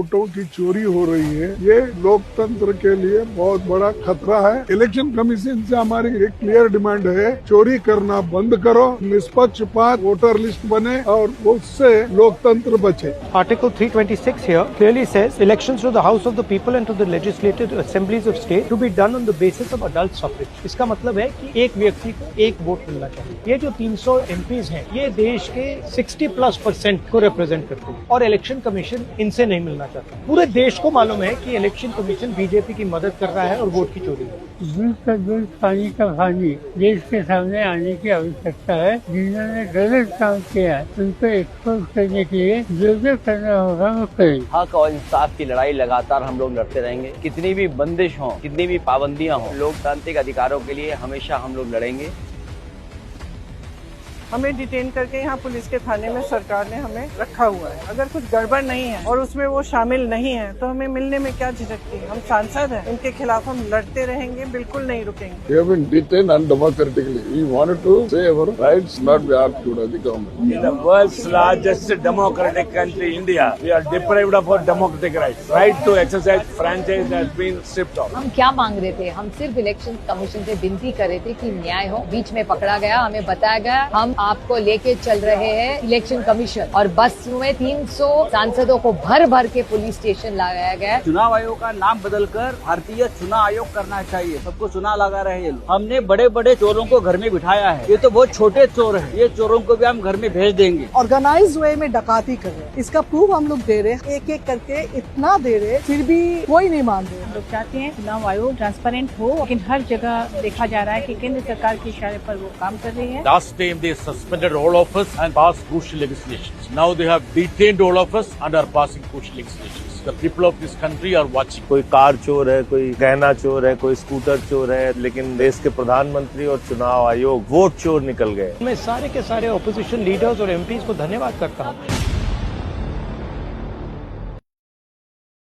वोटों की चोरी हो रही है, ये लोकतंत्र के लिए बहुत बड़ा खतरा है। इलेक्शन कमीशन से हमारी एक क्लियर डिमांड है, चोरी करना बंद करो, निष्पक्षपात वोटर लिस्ट बने और उससे लोकतंत्र बचे। Article 326 here clearly says elections to the House of the People and to the legislative assemblies of state to be done on the basis of adult suffrage। इसका मतलब है कि एक व्यक्ति को एक वोट मिलना चाहिए। ये जो 300 MPs हैं, ये देश के 60+% को रिप्रेजेंट करते हैं और इलेक्शन कमीशन इनसे नहीं मिलना चाहता। पूरे देश को मालूम है कि इलेक्शन कमीशन बीजेपी की मदद कर रहा है और वोट की चोरी है। दूध का दूध पानी का पानी देश के सामने आने की आवश्यकता है। जिन्होंने गलत काम किया है उनको एक्सपोज करने के लिए जो जो करना होगा वो करें। हक और इंसाफ की लड़ाई लगातार हम लोग लड़ते रहेंगे। कितनी भी बंदिश हो, कितनी भी पाबंदियां हो, लोकतांत्रिक अधिकारों के लिए हमेशा हम लोग लड़ेंगे। हमें डिटेन करके यहाँ पुलिस के थाने में सरकार ने हमें रखा हुआ है। अगर कुछ गड़बड़ नहीं है और उसमें वो शामिल नहीं है तो हमें मिलने में क्या झिझक थी। हम सांसद हैं, उनके खिलाफ हम लड़ते रहेंगे, बिल्कुल नहीं रुकेंगे। We have been detained undemocratically. We wanted to say our rights not be argued by the government. In the world's largest democratic country, India, we are deprived of our democratic rights. Right to exercise franchise has been stripped off. हम क्या मांग रहे थे? हम सिर्फ election commission से विनती कर रहे थे कि न्याय हो। बीच में पकड़ा गया, हमें बताया गया हम आपको लेके चल रहे हैं इलेक्शन कमीशन, और बस में 300 सांसदों को भर भर के पुलिस स्टेशन लगाया गया। चुनाव आयोग का नाम बदलकर भारतीय चुनाव आयोग करना चाहिए। सबको चुनाव लगा रहे हैं। हमने बड़े बड़े चोरों को घर में बिठाया है। ये तो बहुत छोटे चोर हैं। ये चोरों को भी हम घर में भेज देंगे। ऑर्गेनाइज वे में डकैती कर रहे हैं, इसका प्रूफ हम लोग दे रहे हैं। एक एक करके इतना दे रहे, फिर भी कोई नहीं मान रहे। हम लोग चाहते हैं चुनाव आयोग ट्रांसपेरेंट हो, लेकिन हर जगह देखा जा रहा है कि केंद्र सरकार के इशारे पर वो काम कर रही है। Last time they suspended all of us and passed push legislations. Now they have detained all of us and are passing push legislations. The people of this country are watching. कोई कार चोर है, कोई गहना चोर है, कोई scooter चोर है, लेकिन देश के प्रधानमंत्री और चुनाव आयोग वोट चोर निकल गए। मैं सारे के सारे ऑपोजिशन लीडर्स और MPs को धन्यवाद करता हूँ।